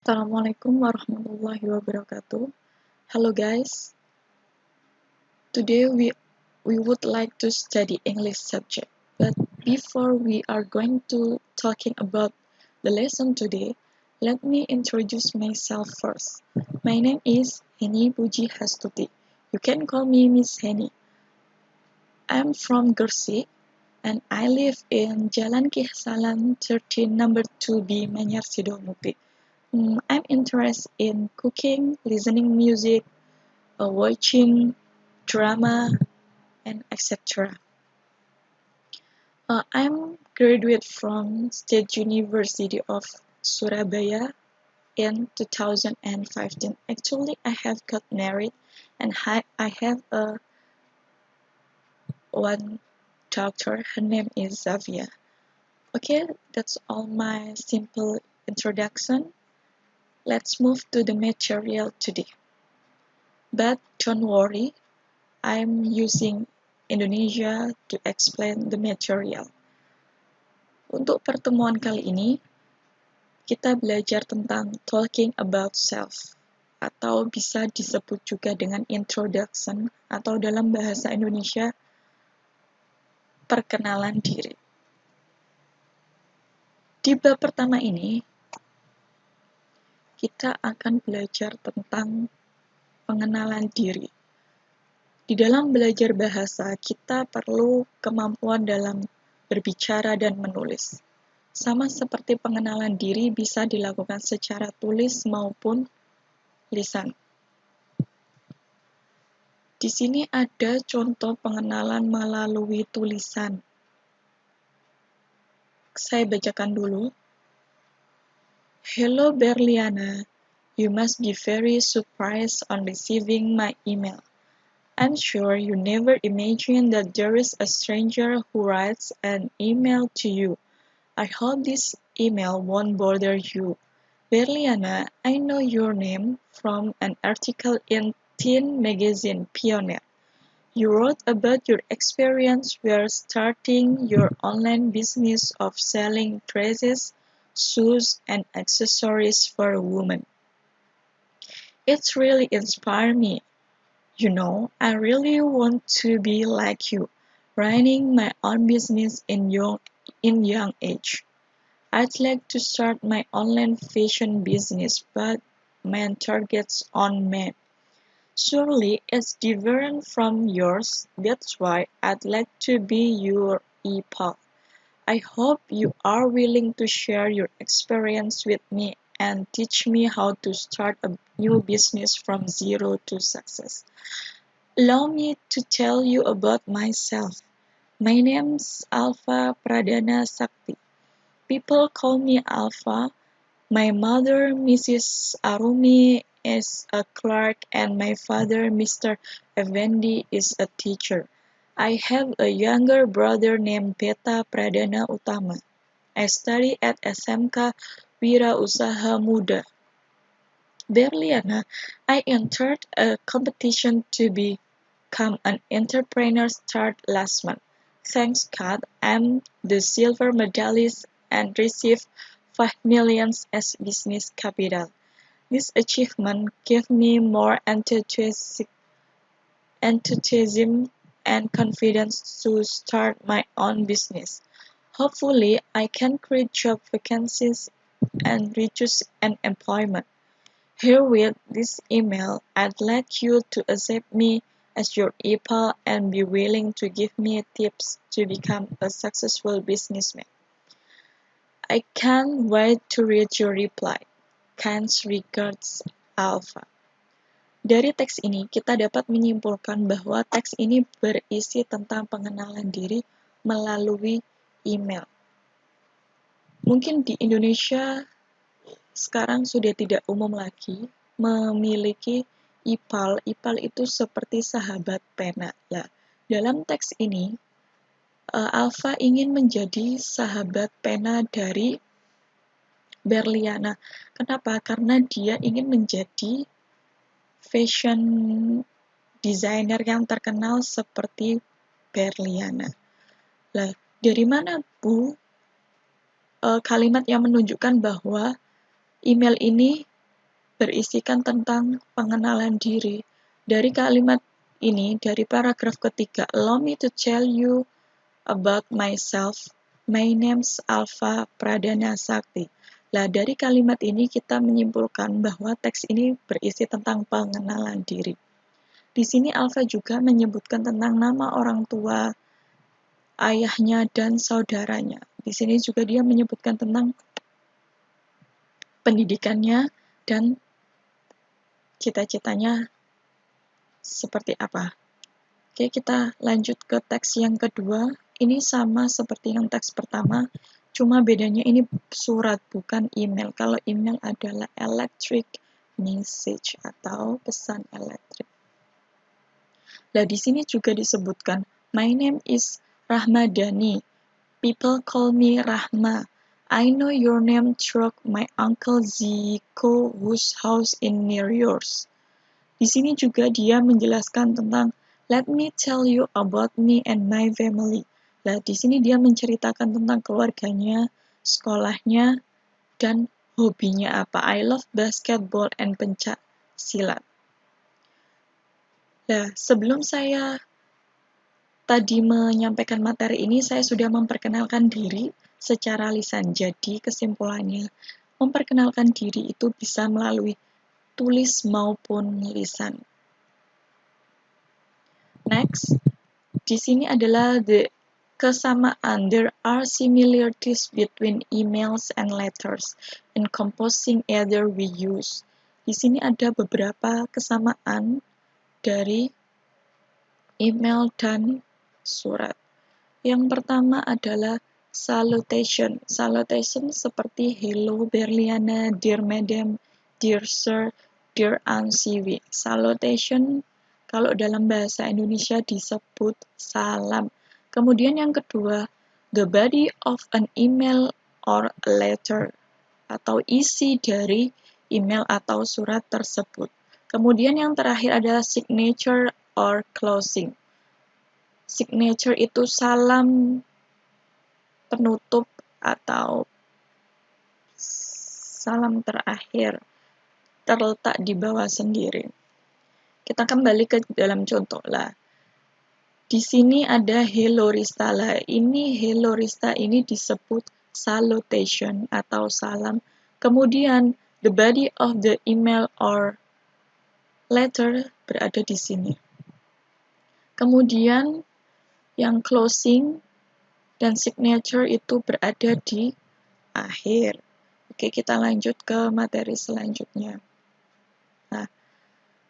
Assalamualaikum warahmatullahi wabarakatuh. Hello guys. Today we would like to study English subject. But before we are going to talking about the lesson today, let me introduce myself first. My name is Heni Puji Hastuti. You can call me Miss Heni. I'm from Gresik and I live in Jalan Kihsalan 13 number 2B Manyar Sidomukti. I'm interested in cooking, listening music, watching drama, and etc. I'm graduate from State University of Surabaya in 2015. Actually, I have got married and I have one daughter. Her name is Zavia. Okay, that's all my simple introduction. Let's move to the material today. But don't worry, I'm using Indonesia to explain the material. Untuk pertemuan kali ini, kita belajar tentang talking about self, atau bisa disebut juga dengan introduction, atau dalam bahasa Indonesia, perkenalan diri. Di bab pertama ini, kita akan belajar tentang pengenalan diri. Di dalam belajar bahasa, kita perlu kemampuan dalam berbicara dan menulis. Sama seperti pengenalan diri bisa dilakukan secara tulis maupun lisan. Di sini ada contoh pengenalan melalui tulisan. Saya bacakan dulu. Hello Berliana, you must be very surprised on receiving my email. I'm sure you never imagined that there is a stranger who writes an email to you. I hope this email won't bother you. Berliana, I know your name from an article in teen magazine Pioneer. You wrote about your experience while starting your online business of selling dresses, shoes, and accessories for women. It's really inspired me. You know, I really want to be like you, running my own business in young age. I'd like to start my online fashion business, but my target's on men. Surely it's different from yours, that's why I'd like to be your ePal. I hope you are willing to share your experience with me and teach me how to start a new business from zero to success. Allow me to tell you about myself. My name's Alpha Pradana Sakti. People call me Alpha. My mother, Mrs. Arumi, is a clerk and my father, Mr. Effendi, is a teacher. I have a younger brother named Beta Pradana Utama. I study at SMK Wira Usaha Muda. Berliana, I entered a competition to become an entrepreneur start last month. Thanks God, I'm the silver medalist and received 5 million as business capital. This achievement gave me more enthusiasm and confidence to start my own business. Hopefully, I can create job vacancies and reduce unemployment. Herewith this email, I'd like you to accept me as your ePal and be willing to give me tips to become a successful businessman. I can't wait to read your reply. Kind regards, Alpha. Dari teks ini, kita dapat menyimpulkan bahwa teks ini berisi tentang pengenalan diri melalui email. Mungkin di Indonesia sekarang sudah tidak umum lagi memiliki ePal. ePal itu seperti sahabat pena. Nah, dalam teks ini, Alpha ingin menjadi sahabat pena dari Berliana. Kenapa? Karena dia ingin menjadi fashion designer yang terkenal seperti Berliana. Lah, dari mana Bu kalimat yang menunjukkan bahwa email ini berisikan tentang pengenalan diri. Dari kalimat ini, dari paragraf ketiga, allow me to tell you about myself. My name's Alfa Pradana Sakti. Lah, dari kalimat ini kita menyimpulkan bahwa teks ini berisi tentang pengenalan diri. Di sini Alfa juga menyebutkan tentang nama orang tua, ayahnya, dan saudaranya. Di sini juga dia menyebutkan tentang pendidikannya dan cita-citanya seperti apa. Oke, kita lanjut ke teks yang kedua. Ini sama seperti yang teks pertama, cuma bedanya ini surat bukan email. Kalau email adalah electric message atau pesan elektrik. Nah, di sini juga disebutkan, my name is Rahmadani. People call me Rahma. I know your name through my uncle Ziko whose house in near yours. Di sini juga dia menjelaskan tentang let me tell you about me and my family. Nah, di sini dia menceritakan tentang keluarganya, sekolahnya, dan hobinya apa. I love basketball and pencak silat. Nah, sebelum saya tadi menyampaikan materi ini, saya sudah memperkenalkan diri secara lisan. Jadi, kesimpulannya, memperkenalkan diri itu bisa melalui tulis maupun lisan. Next, di sini adalah kesamaan. There are similarities between emails and letters in composing either we use. Di sini ada beberapa kesamaan dari email dan surat. Yang pertama adalah salutation. Salutation seperti hello Berliana, dear madam, dear sir, dear Aunt Siwi. Salutation kalau dalam bahasa Indonesia disebut salam. Kemudian yang kedua, the body of an email or a letter atau isi dari email atau surat tersebut. Kemudian yang terakhir adalah signature or closing. Signature itu salam penutup atau salam terakhir terletak di bawah sendiri. Kita kembali ke dalam contoh lah. Di sini ada hello Rista lah. Ini hello Rista ini disebut salutation atau salam. Kemudian the body of the email or letter berada di sini. Kemudian yang closing dan signature itu berada di akhir. Oke, kita lanjut ke materi selanjutnya. Nah,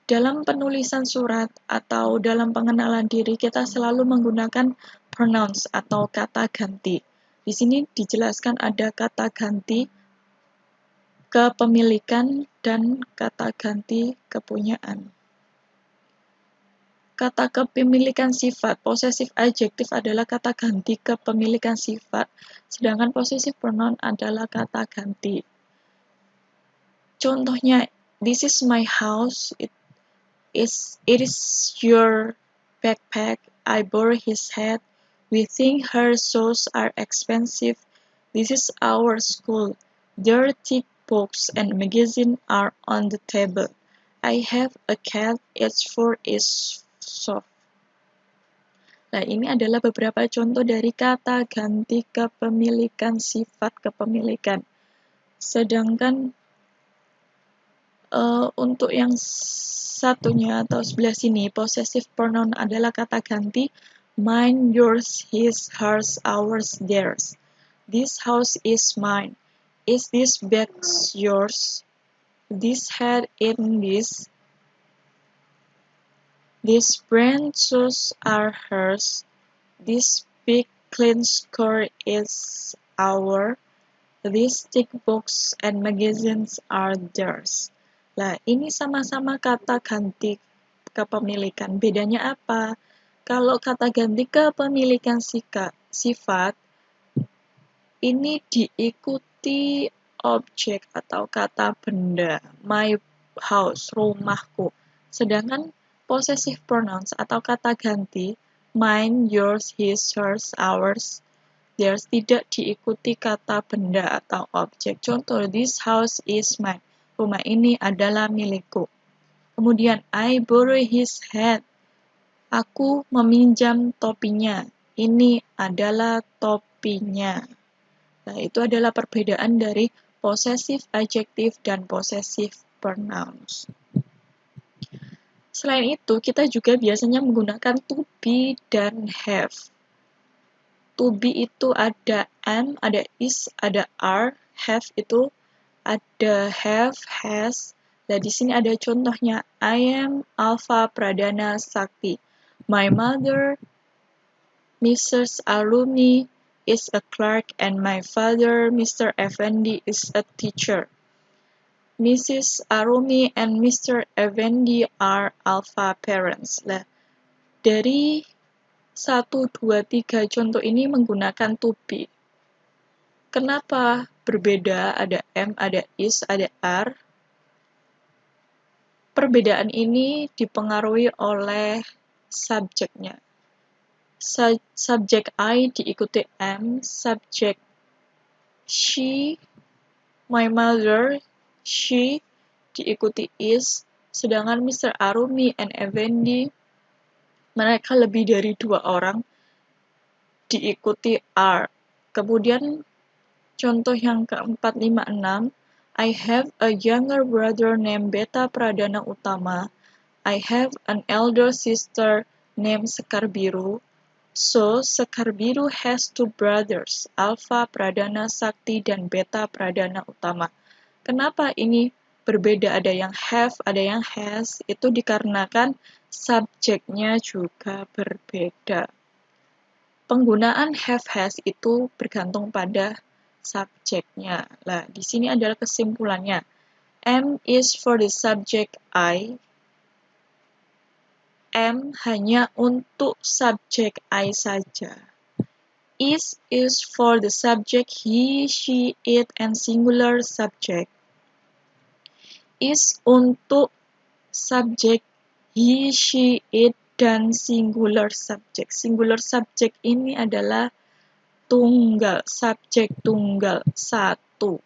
dalam penulisan surat atau dalam pengenalan diri, kita selalu menggunakan pronouns atau kata ganti. Di sini dijelaskan ada kata ganti kepemilikan dan kata ganti kepunyaan. Kata kepemilikan sifat, possessive adjective adalah kata ganti kepemilikan sifat, sedangkan possessive pronoun adalah kata ganti. Contohnya, this is my house, it is your backpack, I borrow his hat, we think her shoes are expensive, this is our school, their thick books and magazines are on the table, I have a cat, its fur is soft. Nah, ini adalah beberapa contoh dari kata ganti kepemilikan sifat kepemilikan. Sedangkan untuk yang satunya atau sebelah sini, possessive pronoun adalah kata ganti mine, yours, his, hers, ours, theirs. This house is mine. Is this bag yours? This hat in this. These brand shoes are hers. This big clean skirt is our. These thick books and magazines are theirs. Nah, ini sama-sama kata ganti kepemilikan. Bedanya apa? Kalau kata ganti kepemilikan sifat, ini diikuti objek atau kata benda. My house, rumahku. Sedangkan possessive pronouns atau kata ganti mine, yours, his, hers, ours, theirs tidak diikuti kata benda atau objek. Contoh, this house is mine. Rumah ini adalah milikku. Kemudian, I borrow his hat. Aku meminjam topinya. Ini adalah topinya. Nah, itu adalah perbedaan dari possessive adjective dan possessive pronouns. Selain itu, kita juga biasanya menggunakan to be dan have. To be itu ada am, ada is, ada are. Have itu ada have, has. Nah, di sini ada contohnya. I am Alpha Pradana Sakti. My mother, Mrs. Arumi, is a clerk and my father, Mr. Effendi, is a teacher. Mrs. Arumi and Mr. Effendi are Alpha parents. Nah, dari 1, 2, 3 contoh ini menggunakan to be. Kenapa berbeda? Ada am, ada is, ada are. Perbedaan ini dipengaruhi oleh subjeknya. Subjek I diikuti am, subjek she, my mother, she diikuti is, sedangkan Mr. Arumi and Effendi, mereka lebih dari 2 orang, diikuti are. Kemudian contoh yang keempat, 5, 6. I have a younger brother named Beta Pradana Utama. I have an elder sister named Sekar Biru. So, Sekar Biru has 2 brothers, Alpha Pradana Sakti dan Beta Pradana Utama. Kenapa ini berbeda? Ada yang have, ada yang has. Itu dikarenakan subjeknya juga berbeda. Penggunaan have, has itu bergantung pada subjeknya. Nah, di sini adalah kesimpulannya. Am is for the subject I. Am hanya untuk subjek I saja. Is for the subject he, she, it, and singular subject. Is untuk subjek he, she, it, dan singular subject. Singular subject ini adalah tunggal, subjek tunggal, satu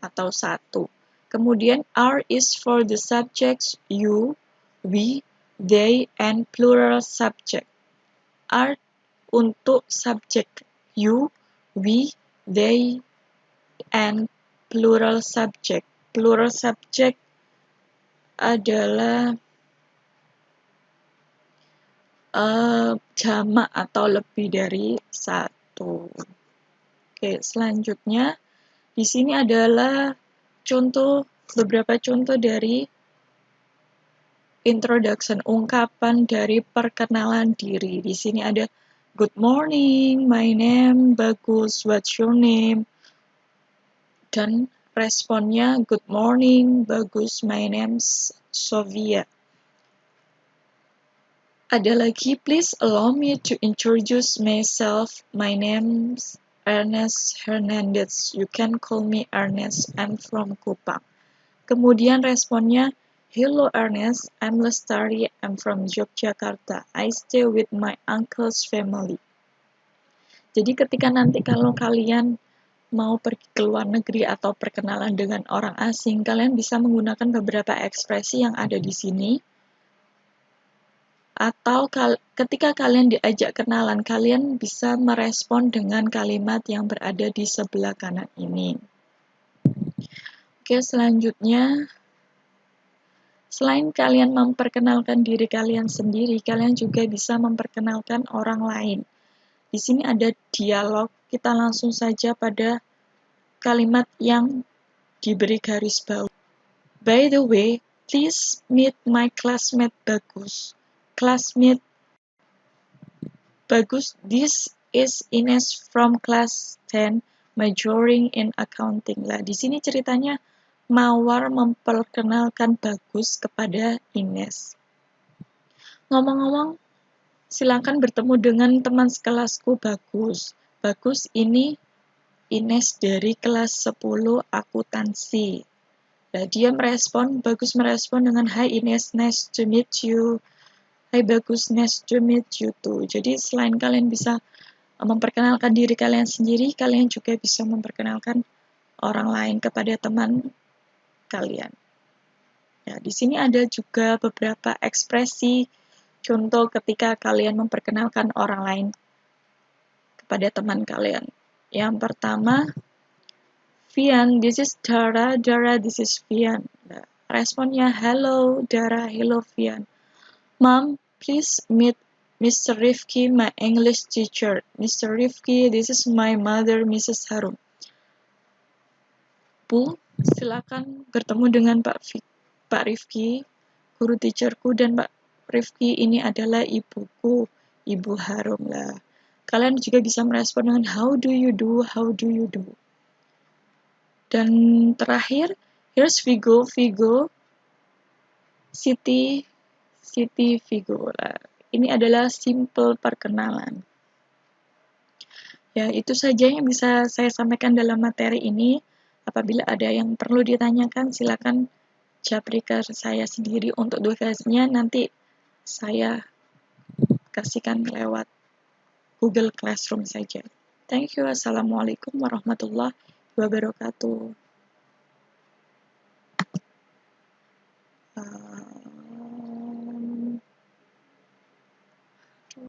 atau satu. Kemudian are is for the subjects you, we, they, and plural subject. Are untuk subjek you, we, they, and plural subject. Plural subject adalah jamak atau lebih dari satu. Oke, selanjutnya di sini adalah beberapa contoh dari introduction, ungkapan dari perkenalan diri. Di sini ada good morning, my name Bagus, what's your name? Dan responnya good morning, Bagus, my name's Sofia. Ada lagi, please allow me to introduce myself. My name's Ernest Hernandez. You can call me Ernest. I'm from Kupang. Kemudian responnya, hello Ernest, I'm Lestari. I'm from Yogyakarta. I stay with my uncle's family. Jadi ketika nanti kalau kalian mau pergi ke luar negeri atau perkenalan dengan orang asing, kalian bisa menggunakan beberapa ekspresi yang ada di sini. Atau ketika kalian diajak kenalan, kalian bisa merespon dengan kalimat yang berada di sebelah kanan ini. Oke, selanjutnya, selain kalian memperkenalkan diri kalian sendiri, kalian juga bisa memperkenalkan orang lain. Di sini ada dialog, kita langsung saja pada kalimat yang diberi garis bawah. By the way, please meet my classmate Bagus. Classmate Bagus, this is Ines from class 10, majoring in accounting. Lah, di sini ceritanya Mawar memperkenalkan Bagus kepada Ines. Ngomong-ngomong, silakan bertemu dengan teman sekelasku Bagus. Bagus ini Ines dari kelas 10 akuntansi. Nah, Bagus merespon dengan hi Ines, nice to meet you. Hai Bagus, nice to meet you too. Jadi selain kalian bisa memperkenalkan diri kalian sendiri, kalian juga bisa memperkenalkan orang lain kepada teman kalian. Ya, di sini ada juga beberapa ekspresi contoh ketika kalian memperkenalkan orang lain kepada teman kalian. Yang pertama, Vian, this is Dara. Dara, this is Vian. Nah, responnya, hello Dara, hello Vian. Mom, please meet Mr. Rifki, my English teacher. Mr. Rifki, this is my mother, Mrs. Harum. Bu, silakan bertemu dengan Pak Rifki, guru teacherku, dan Pak Rifki ini adalah ibuku, Ibu Harum lah. Kalian juga bisa merespon dengan how do you do, how do you do. Dan terakhir, here's Vigo, Siti Vigo lah. Ini adalah simple perkenalan. Ya, itu saja yang bisa saya sampaikan dalam materi ini. Apabila ada yang perlu ditanyakan, silakan japri ke saya sendiri. Untuk tugasnya nanti saya kasihkan lewat Google Classroom saja. Thank you. Assalamualaikum warahmatullahi wabarakatuh.